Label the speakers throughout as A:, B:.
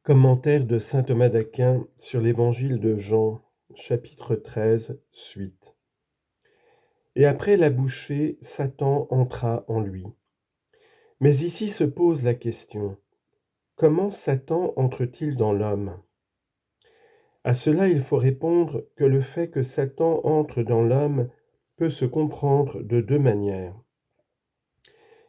A: Commentaire de saint Thomas d'Aquin sur l'Évangile de Jean, chapitre 13, suite. Et après la bouchée, Satan entra en lui. Mais ici se pose la question, comment Satan entre-t-il dans l'homme? À cela, il faut répondre que le fait que Satan entre dans l'homme peut se comprendre de deux manières.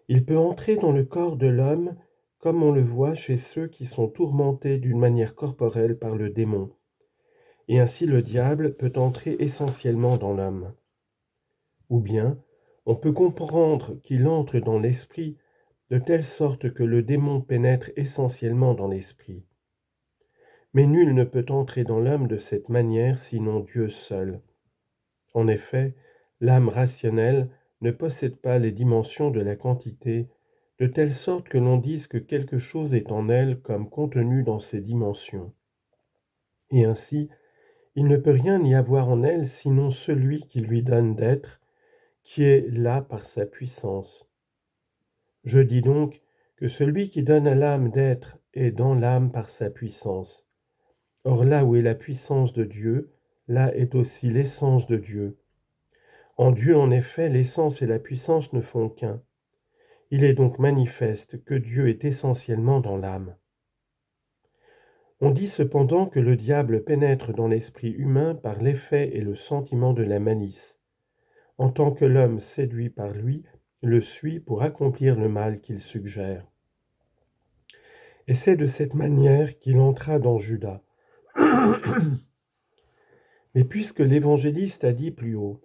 A: Il peut entrer dans le corps de l'homme, comme on le voit chez ceux qui sont tourmentés d'une manière corporelle par le démon. Et ainsi le diable peut entrer essentiellement dans l'homme. Ou bien, on peut comprendre qu'il entre dans l'esprit de telle sorte que le démon pénètre essentiellement dans l'esprit. Mais nul ne peut entrer dans l'homme de cette manière sinon Dieu seul. En effet, l'âme rationnelle ne possède pas les dimensions de la quantité, de telle sorte que l'on dise que quelque chose est en elle comme contenu dans ces dimensions. Et ainsi, il ne peut rien y avoir en elle sinon celui qui lui donne d'être, qui est là par sa puissance. Je dis donc que celui qui donne à l'âme d'être est dans l'âme par sa puissance. Or là où est la puissance de Dieu, là est aussi l'essence de Dieu. En Dieu, en effet, l'essence et la puissance ne font qu'un. Il est donc manifeste que Dieu est essentiellement dans l'âme. On dit cependant que le diable pénètre dans l'esprit humain par l'effet et le sentiment de la malice, en tant que l'homme séduit par lui le suit pour accomplir le mal qu'il suggère. Et c'est de cette manière qu'il entra dans Judas. Mais puisque l'évangéliste a dit plus haut,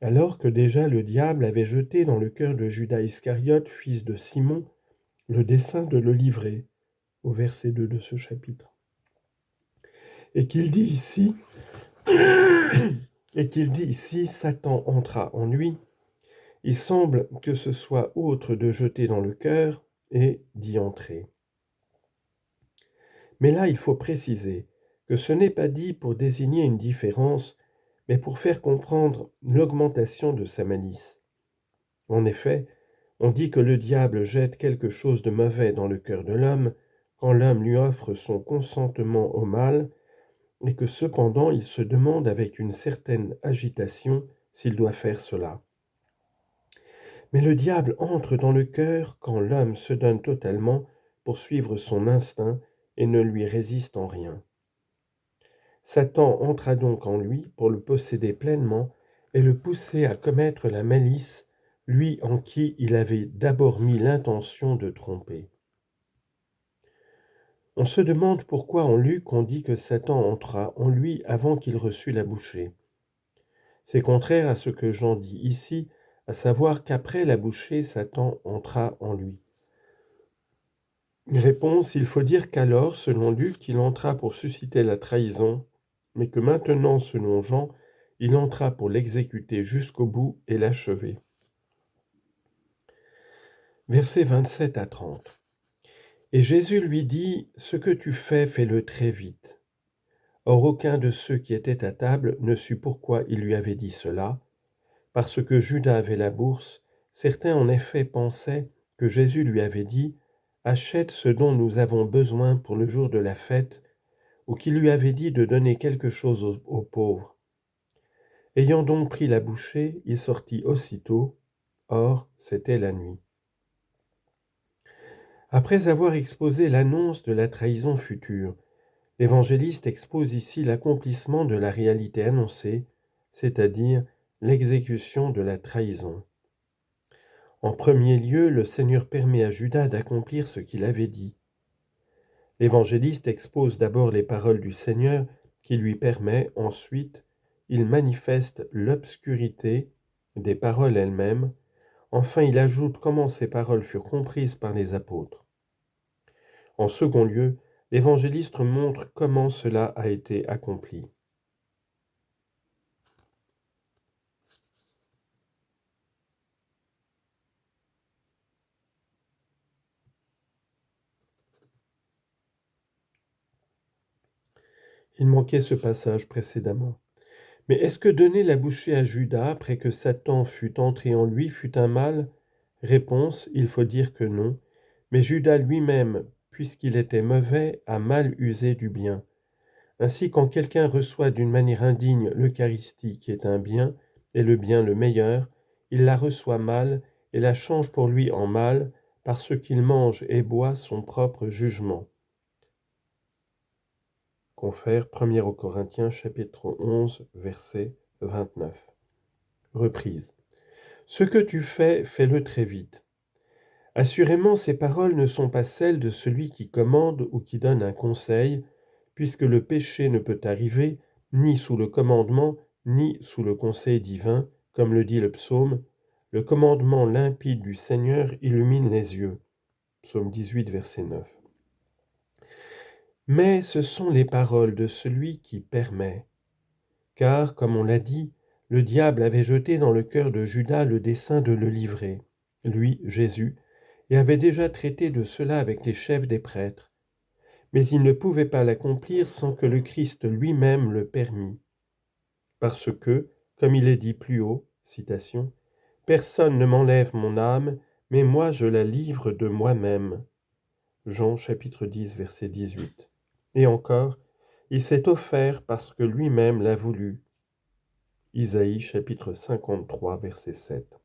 A: alors que déjà le diable avait jeté dans le cœur de Judas Iscariote, fils de Simon, le dessein de le livrer, au verset 2 de ce chapitre, et qu'il dit ici, Satan entra en lui, il semble que ce soit autre de jeter dans le cœur et d'y entrer. Mais là, il faut préciser que ce n'est pas dit pour désigner une différence, mais pour faire comprendre l'augmentation de sa malice. En effet, on dit que le diable jette quelque chose de mauvais dans le cœur de l'homme quand l'homme lui offre son consentement au mal, et que cependant il se demande avec une certaine agitation s'il doit faire cela. Mais le diable entre dans le cœur quand l'homme se donne totalement pour suivre son instinct et ne lui résiste en rien. Satan entra donc en lui pour le posséder pleinement et le pousser à commettre la malice, lui en qui il avait d'abord mis l'intention de tromper. On se demande pourquoi en Luc on dit que Satan entra en lui avant qu'il reçût la bouchée. C'est contraire à ce que Jean dit ici, à savoir qu'après la bouchée, Satan entra en lui. Réponse, il faut dire qu'alors, selon Luc, il entra pour susciter la trahison, mais que maintenant, selon Jean, il entra pour l'exécuter jusqu'au bout et l'achever. Versets 27 à 30. Et Jésus lui dit, « Ce que tu fais, fais-le très vite. » Or aucun de ceux qui étaient à table ne sut pourquoi il lui avait dit cela. Parce que Judas avait la bourse, certains en effet pensaient que Jésus lui avait dit « Achète ce dont nous avons besoin pour le jour de la fête », ou qu'il lui avait dit de donner quelque chose aux pauvres. Ayant donc pris la bouchée, il sortit aussitôt. Or, c'était la nuit. Après avoir exposé l'annonce de la trahison future, l'évangéliste expose ici l'accomplissement de la réalité annoncée, c'est-à-dire l'exécution de la trahison. En premier lieu, le Seigneur permet à Judas d'accomplir ce qu'il avait dit. L'évangéliste expose d'abord les paroles du Seigneur qui lui permet, ensuite, il manifeste l'obscurité des paroles elles-mêmes, enfin il ajoute comment ces paroles furent comprises par les apôtres. En second lieu, l'évangéliste montre comment cela a été accompli. Il manquait ce passage précédemment. Mais est-ce que donner la bouchée à Judas après que Satan fût entré en lui fut un mal? Réponse, il faut dire que non. Mais Judas lui-même puisqu'il était mauvais, a mal usé du bien. Ainsi, quand quelqu'un reçoit d'une manière indigne l'Eucharistie qui est un bien, et le bien le meilleur, il la reçoit mal et la change pour lui en mal, parce qu'il mange et boit son propre jugement. Confère 1 aux Corinthiens chapitre 11 verset 29. Reprise. Ce que tu fais, fais-le très vite. Assurément, ces paroles ne sont pas celles de celui qui commande ou qui donne un conseil, puisque le péché ne peut arriver ni sous le commandement, ni sous le conseil divin, comme le dit le psaume, « Le commandement limpide du Seigneur illumine les yeux » Psaume 18, verset 9. Mais ce sont les paroles de celui qui permet, car, comme on l'a dit, le diable avait jeté dans le cœur de Judas le dessein de le livrer, lui, Jésus, et avait déjà traité de cela avec les chefs des prêtres. Mais il ne pouvait pas l'accomplir sans que le Christ lui-même le permît. Parce que, comme il est dit plus haut, citation, « Personne ne m'enlève mon âme, mais moi je la livre de moi-même. » Jean chapitre 10, verset 18. Et encore, il s'est offert parce que lui-même l'a voulu. Isaïe chapitre 53, verset 7.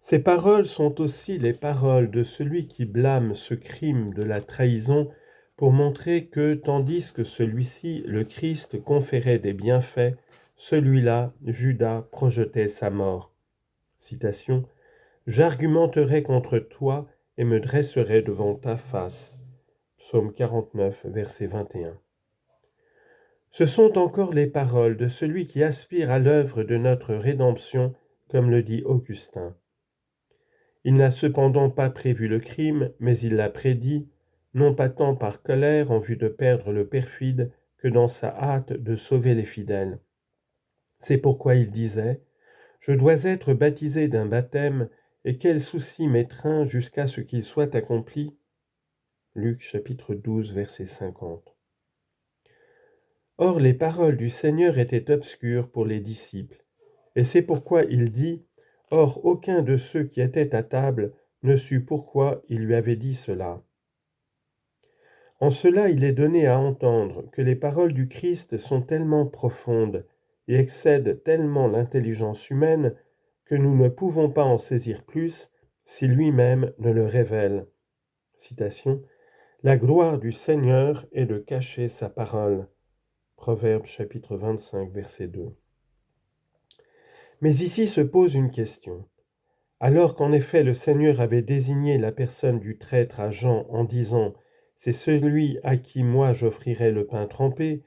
A: Ces paroles sont aussi les paroles de celui qui blâme ce crime de la trahison pour montrer que, tandis que celui-ci, le Christ, conférait des bienfaits, celui-là, Judas, projetait sa mort. Citation, « J'argumenterai contre toi et me dresserai devant ta face. » Psaume 49, verset 21. Ce sont encore les paroles de celui qui aspire à l'œuvre de notre rédemption, comme le dit Augustin. Il n'a cependant pas prévu le crime, mais il l'a prédit, non pas tant par colère en vue de perdre le perfide, que dans sa hâte de sauver les fidèles. C'est pourquoi il disait « Je dois être baptisé d'un baptême, et quel souci m'étreint jusqu'à ce qu'il soit accompli » Luc chapitre 12, verset 50. Or les paroles du Seigneur étaient obscures pour les disciples, et c'est pourquoi il dit « Or aucun de ceux qui étaient à table ne sut pourquoi il lui avait dit cela. » En cela, il est donné à entendre que les paroles du Christ sont tellement profondes et excèdent tellement l'intelligence humaine que nous ne pouvons pas en saisir plus si lui-même ne le révèle. Citation, « La gloire du Seigneur est de cacher sa parole. » Proverbe chapitre 25, verset 2. Mais ici se pose une question. Alors qu'en effet le Seigneur avait désigné la personne du traître à Jean en disant « C'est celui à qui moi j'offrirai le pain trempé »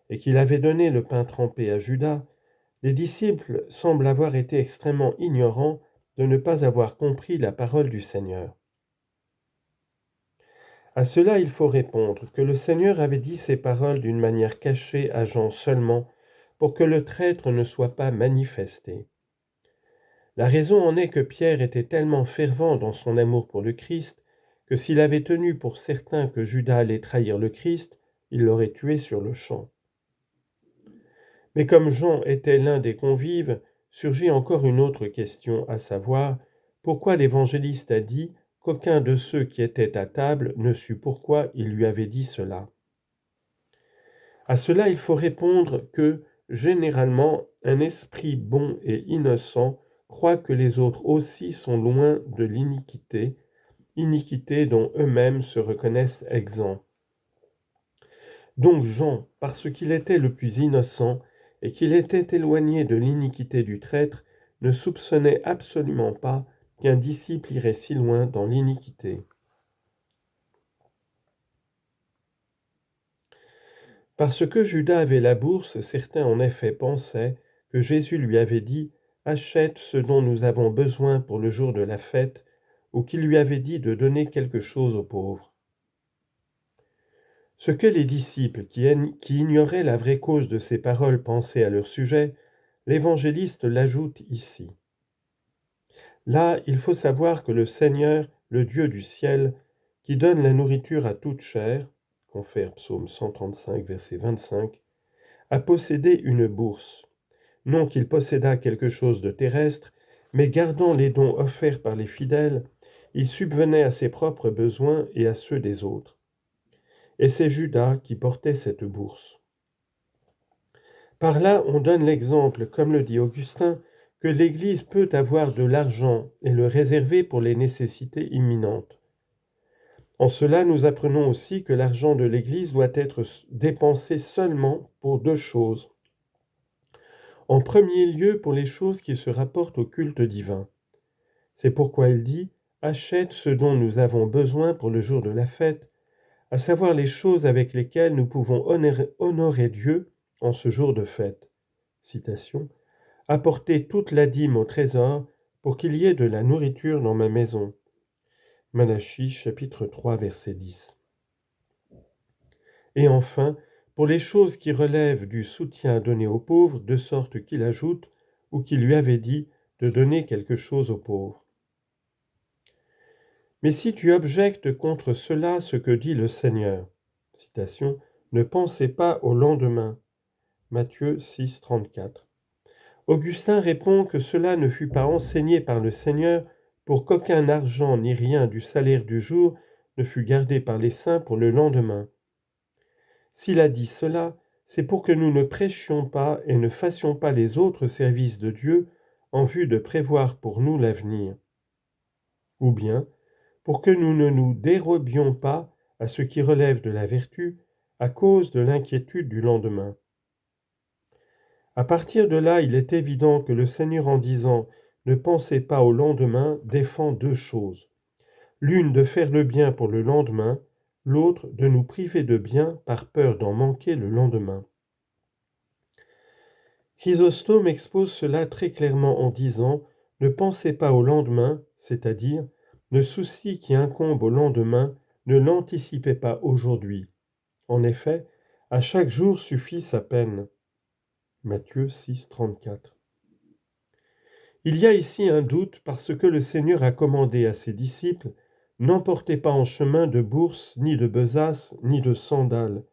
A: et qu'il avait donné le pain trempé à Judas, les disciples semblent avoir été extrêmement ignorants de ne pas avoir compris la parole du Seigneur. À cela, il faut répondre que le Seigneur avait dit ces paroles d'une manière cachée à Jean seulement, pour que le traître ne soit pas manifesté. La raison en est que Pierre était tellement fervent dans son amour pour le Christ, que s'il avait tenu pour certain que Judas allait trahir le Christ, il l'aurait tué sur le champ. Mais comme Jean était l'un des convives, surgit encore une autre question, à savoir, pourquoi l'évangéliste a dit qu'aucun de ceux qui étaient à table ne sut pourquoi il lui avait dit cela. À cela, il faut répondre que, généralement, un esprit bon et innocent croit que les autres aussi sont loin de l'iniquité, iniquité dont eux-mêmes se reconnaissent exempts. Donc Jean, parce qu'il était le plus innocent et qu'il était éloigné de l'iniquité du traître, ne soupçonnait absolument pas qu'un disciple irait si loin dans l'iniquité. Parce que Judas avait la bourse, certains en effet pensaient que Jésus lui avait dit « Achète ce dont nous avons besoin pour le jour de la fête » ou qu'il lui avait dit de donner quelque chose aux pauvres. Ce que les disciples qui ignoraient la vraie cause de ces paroles pensaient à leur sujet, l'évangéliste l'ajoute ici. Là, il faut savoir que le Seigneur, le Dieu du ciel, qui donne la nourriture à toute chair, confère Psaume 135, verset 25, a possédé une bourse. Non qu'il possédât quelque chose de terrestre, mais gardant les dons offerts par les fidèles, il subvenait à ses propres besoins et à ceux des autres. Et c'est Judas qui portait cette bourse. Par là, on donne l'exemple, comme le dit Augustin, que l'Église peut avoir de l'argent et le réserver pour les nécessités imminentes. En cela, nous apprenons aussi que l'argent de l'Église doit être dépensé seulement pour deux choses. En premier lieu, pour les choses qui se rapportent au culte divin. C'est pourquoi il dit « Achète ce dont nous avons besoin pour le jour de la fête », à savoir les choses avec lesquelles nous pouvons honorer Dieu en ce jour de fête. Citation. « Apportez toute la dîme au trésor pour qu'il y ait de la nourriture dans ma maison. » Malachie chapitre 3 verset 10. Et enfin, pour les choses qui relèvent du soutien donné aux pauvres, de sorte qu'il ajoute, ou qu'il lui avait dit, de donner quelque chose aux pauvres. Mais si tu objectes contre cela ce que dit le Seigneur, citation, ne pensez pas au lendemain. Matthieu 6, 34. Augustin répond que cela ne fut pas enseigné par le Seigneur pour qu'aucun argent ni rien du salaire du jour ne fût gardé par les saints pour le lendemain. S'il a dit cela, c'est pour que nous ne prêchions pas et ne fassions pas les autres services de Dieu en vue de prévoir pour nous l'avenir. Ou bien, pour que nous ne nous dérobions pas à ce qui relève de la vertu à cause de l'inquiétude du lendemain. À partir de là, il est évident que le Seigneur, en disant « ne pensez pas au lendemain », défend deux choses. L'une de faire le bien pour le lendemain, l'autre de nous priver de bien par peur d'en manquer le lendemain. Chrysostome expose cela très clairement en disant « ne pensez pas au lendemain », c'est-à-dire « le souci qui incombe au lendemain, ne l'anticipez pas aujourd'hui. En effet, à chaque jour suffit sa peine. » Matthieu 6, 34. Il y a ici un doute parce que le Seigneur a commandé à ses disciples « N'emportez pas en chemin de bourse, ni de besace, ni de sandales. »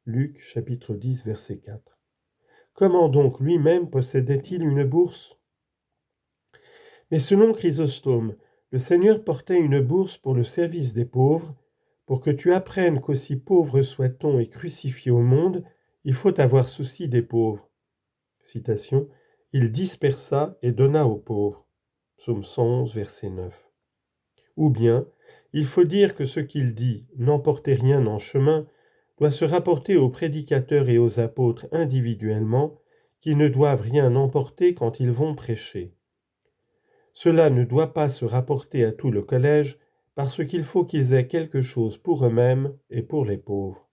A: Luc chapitre 10, verset 4. Comment donc lui-même possédait-il une bourse? Mais selon Chrysostome, le Seigneur portait une bourse pour le service des pauvres. Pour que tu apprennes qu'aussi pauvres soit-on et crucifiés au monde, il faut avoir souci des pauvres. Citation. Il dispersa et donna aux pauvres. Psaume 111, verset 9. Ou bien, il faut dire que ce qu'il dit, n'emportez rien en chemin, doit se rapporter aux prédicateurs et aux apôtres individuellement, qui ne doivent rien emporter quand ils vont prêcher. Cela ne doit pas se rapporter à tout le collège, parce qu'il faut qu'ils aient quelque chose pour eux-mêmes et pour les pauvres.